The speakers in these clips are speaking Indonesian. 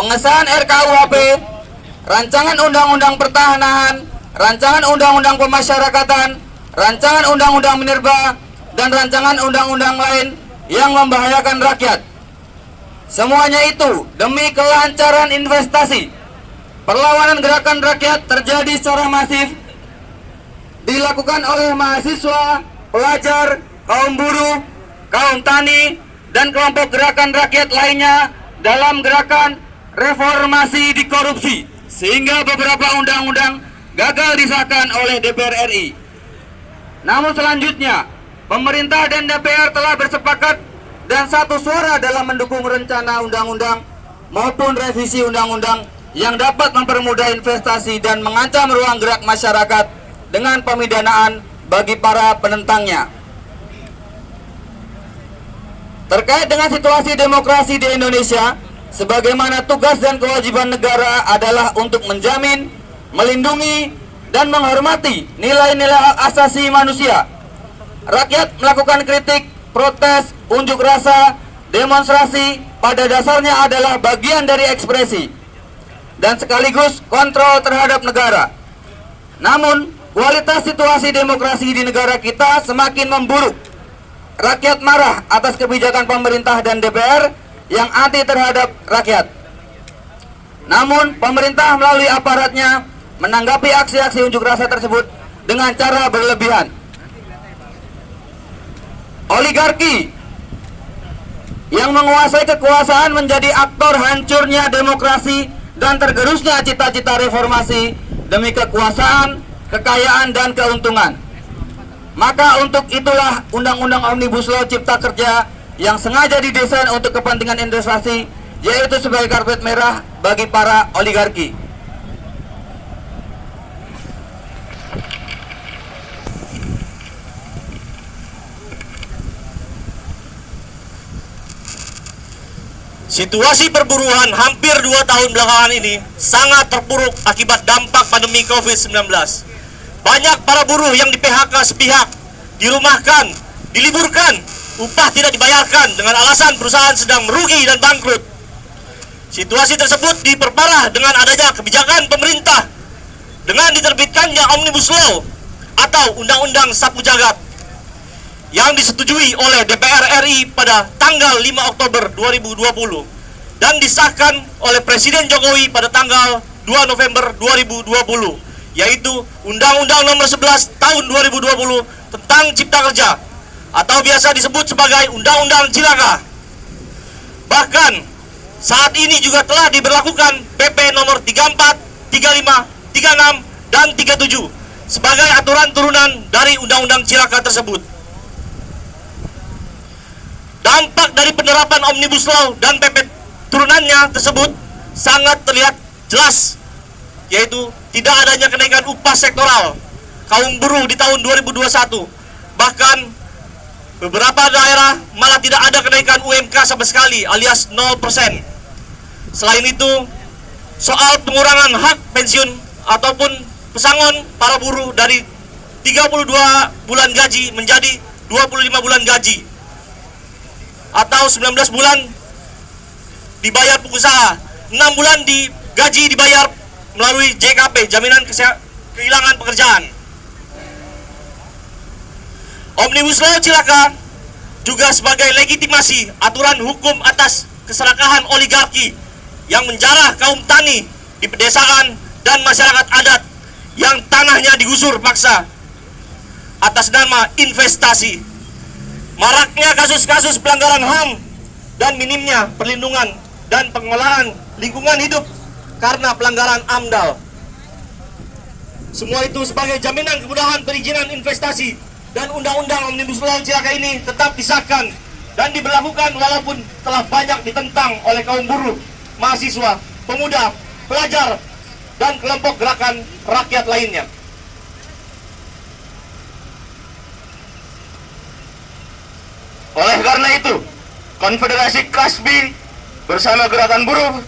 pengesahan RKUHP, rancangan undang-undang pertahanan, rancangan undang-undang pemasyarakatan, rancangan undang-undang minerba, dan rancangan undang-undang lain yang membahayakan rakyat. Semuanya itu demi kelancaran investasi. Perlawanan gerakan rakyat terjadi secara masif, dilakukan oleh mahasiswa, pelajar, kaum buruh, kaum tani, dan kelompok gerakan rakyat lainnya dalam gerakan reformasi di korupsi, sehingga beberapa undang-undang gagal disahkan oleh DPR RI. Namun selanjutnya, pemerintah dan DPR telah bersepakat dan satu suara dalam mendukung rencana undang-undang maupun revisi undang-undang yang dapat mempermudah investasi dan mengancam ruang gerak masyarakat dengan pemidanaan bagi para penentangnya. Terkait dengan situasi demokrasi di Indonesia, sebagaimana tugas dan kewajiban negara adalah untuk menjamin, melindungi, dan menghormati nilai-nilai hak asasi manusia. Rakyat melakukan kritik, protes, unjuk rasa, demonstrasi pada dasarnya adalah bagian dari ekspresi dan sekaligus kontrol terhadap negara. Namun, kualitas situasi demokrasi di negara kita semakin memburuk. Rakyat marah atas kebijakan pemerintah dan DPR yang anti terhadap rakyat. Namun, pemerintah melalui aparatnya menanggapi aksi-aksi unjuk rasa tersebut dengan cara berlebihan. Oligarki yang menguasai kekuasaan menjadi aktor hancurnya demokrasi dan tergerusnya cita-cita reformasi demi kekuasaan, kekayaan, dan keuntungan. Maka untuk itulah Undang-Undang Omnibus Law Cipta Kerja yang sengaja didesain untuk kepentingan investasi, yaitu sebagai karpet merah bagi para oligarki. Situasi perburuan hampir 2 tahun belakangan ini sangat terpuruk akibat dampak pandemi COVID-19. Banyak para buruh yang di PHK sepihak, dirumahkan, diliburkan, upah tidak dibayarkan dengan alasan perusahaan sedang merugi dan bangkrut. Situasi tersebut diperparah dengan adanya kebijakan pemerintah dengan diterbitkannya Omnibus Law atau Undang-Undang Sapu Jagat yang disetujui oleh DPR RI pada tanggal 5 Oktober 2020 dan disahkan oleh Presiden Jokowi pada tanggal 2 November 2020, yaitu Undang-Undang Nomor 11 Tahun 2020 tentang Cipta Kerja atau biasa disebut sebagai Undang-Undang Cilaka. Bahkan saat ini juga telah diberlakukan PP Nomor 34, 35, 36, dan 37 sebagai aturan turunan dari Undang-Undang Cilaka tersebut. Dampak dari penerapan Omnibus Law dan PP turunannya tersebut sangat terlihat jelas, yaitu tidak adanya kenaikan upah sektoral kaum buruh di tahun 2021. Bahkan beberapa daerah malah tidak ada kenaikan UMK sama sekali alias 0%. Selain itu, soal pengurangan hak pensiun ataupun pesangon para buruh dari 32 bulan gaji menjadi 25 bulan gaji atau 19 bulan dibayar pengusaha, 6 bulan gaji dibayar melalui JKP, jaminan kehilangan pekerjaan. Omnibus Law Cilaka juga sebagai legitimasi aturan hukum atas keserakahan oligarki yang menjarah kaum tani di pedesaan dan masyarakat adat yang tanahnya digusur paksa atas nama investasi. Maraknya kasus-kasus pelanggaran HAM dan minimnya perlindungan dan pengelolaan lingkungan hidup karena pelanggaran AMDAL. Semua itu sebagai jaminan kemudahan perizinan investasi dan Undang-Undang Omnibus Law Cilaka ini tetap disahkan dan diberlakukan walaupun telah banyak ditentang oleh kaum buruh, mahasiswa, pemuda, pelajar, dan kelompok gerakan rakyat lainnya. Oleh karena itu, Konfederasi Kasbi bersama Gerakan Buruh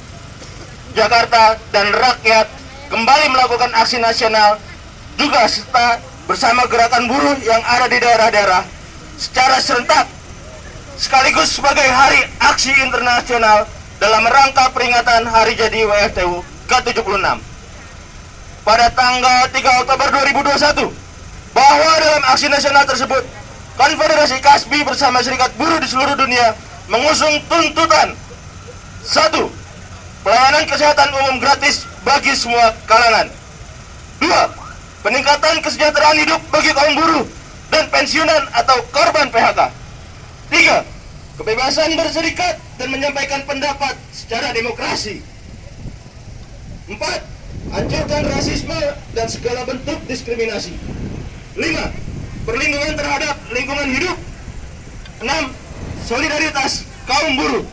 Jakarta dan rakyat kembali melakukan aksi nasional juga serta bersama gerakan buruh yang ada di daerah-daerah secara serentak sekaligus sebagai hari aksi internasional dalam rangka peringatan Hari Jadi WFTU ke-76 pada tanggal 3 Oktober 2021, bahwa dalam aksi nasional tersebut Konfederasi Kasbi bersama serikat buruh di seluruh dunia mengusung tuntutan: 1. Pelayanan kesehatan umum gratis bagi semua kalangan. 2. Peningkatan kesejahteraan hidup bagi kaum buruh dan pensiunan atau korban PHK. 3. Kebebasan berserikat dan menyampaikan pendapat secara demokrasi. 4. Hancurkan rasisme dan segala bentuk diskriminasi. 5. Perlindungan terhadap lingkungan hidup. 6. Solidaritas kaum buruh.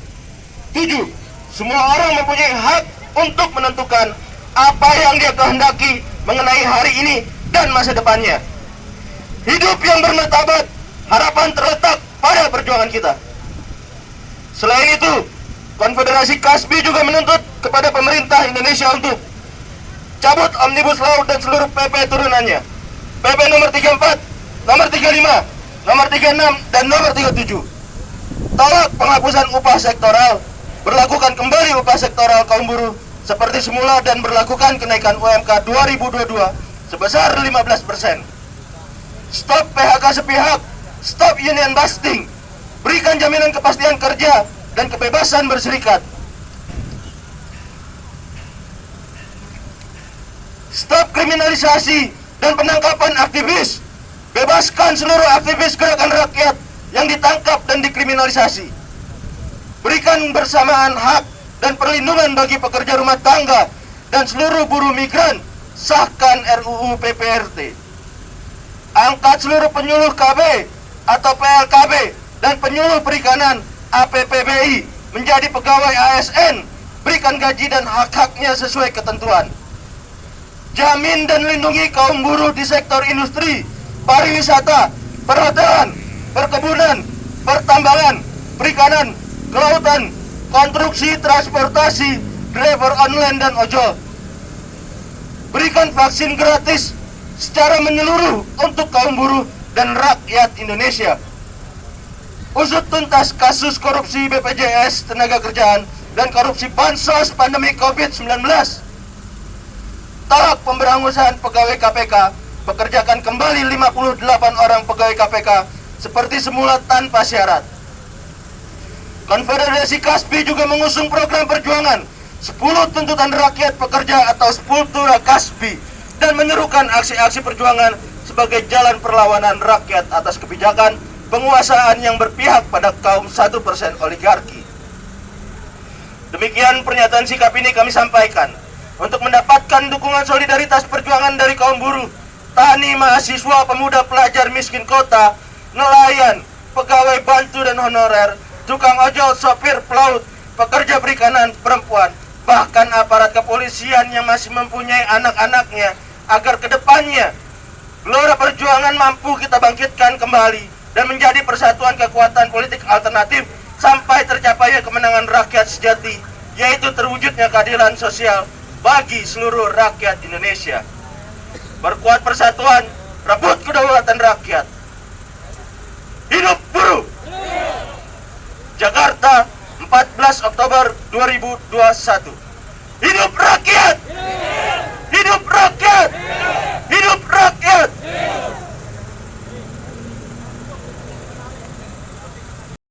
7. Semua orang mempunyai hak untuk menentukan apa yang dia kehendaki mengenai hari ini dan masa depannya. Hidup yang bermartabat, harapan terletak pada perjuangan kita. Selain itu, Konfederasi Kasbi juga menuntut kepada pemerintah Indonesia untuk cabut Omnibus Law dan seluruh PP turunannya, PP nomor 34, nomor 35, nomor 36, dan nomor 37. Tolak penghapusan upah sektoral, berlakukan kembali upah sektoral kaum buruh seperti semula dan berlakukan kenaikan UMK 2022 sebesar 15%. Stop PHK sepihak, stop union busting, berikan jaminan kepastian kerja dan kebebasan berserikat. Stop kriminalisasi dan penangkapan aktivis, bebaskan seluruh aktivis gerakan rakyat yang ditangkap dan dikriminalisasi. Berikan bersamaan hak dan perlindungan bagi pekerja rumah tangga dan seluruh buruh migran. Sahkan RUU PPRT. Angkat seluruh penyuluh KB atau PLKB dan penyuluh perikanan APPBI menjadi pegawai ASN. Berikan gaji dan hak-haknya sesuai ketentuan. Jamin dan lindungi kaum buruh di sektor industri, pariwisata, perhotelan, perkebunan, pertambangan, perikanan, kelautan, konstruksi, transportasi, driver online, dan ojol. Berikan vaksin gratis secara menyeluruh untuk kaum buruh dan rakyat Indonesia. Usut tuntas kasus korupsi BPJS Tenagakerjaan dan korupsi bansos pandemi COVID-19. Tolak pemberangusan pegawai KPK, pekerjakan kembali 58 orang pegawai KPK seperti semula tanpa syarat. Konfederasi Kasbi juga mengusung program perjuangan 10 tuntutan rakyat pekerja atau 10 Tura Kasbi dan menyerukan aksi-aksi perjuangan sebagai jalan perlawanan rakyat atas kebijakan penguasaan yang berpihak pada kaum 1% oligarki. Demikian pernyataan sikap ini kami sampaikan untuk mendapatkan dukungan solidaritas perjuangan dari kaum buruh, tani, mahasiswa, pemuda, pelajar miskin kota, nelayan, pegawai bantu dan honorer, tukang ojol, sopir, pelaut, pekerja perikanan, perempuan, bahkan aparat kepolisian yang masih mempunyai anak-anaknya, agar kedepannya gelora perjuangan mampu kita bangkitkan kembali dan menjadi persatuan kekuatan politik alternatif sampai tercapainya kemenangan rakyat sejati, yaitu terwujudnya keadilan sosial bagi seluruh rakyat Indonesia. Berkuat persatuan, rebut kedaulatan rakyat. Hidup buruh! Jakarta, 14 Oktober 2021. Hidup rakyat! Hidup rakyat!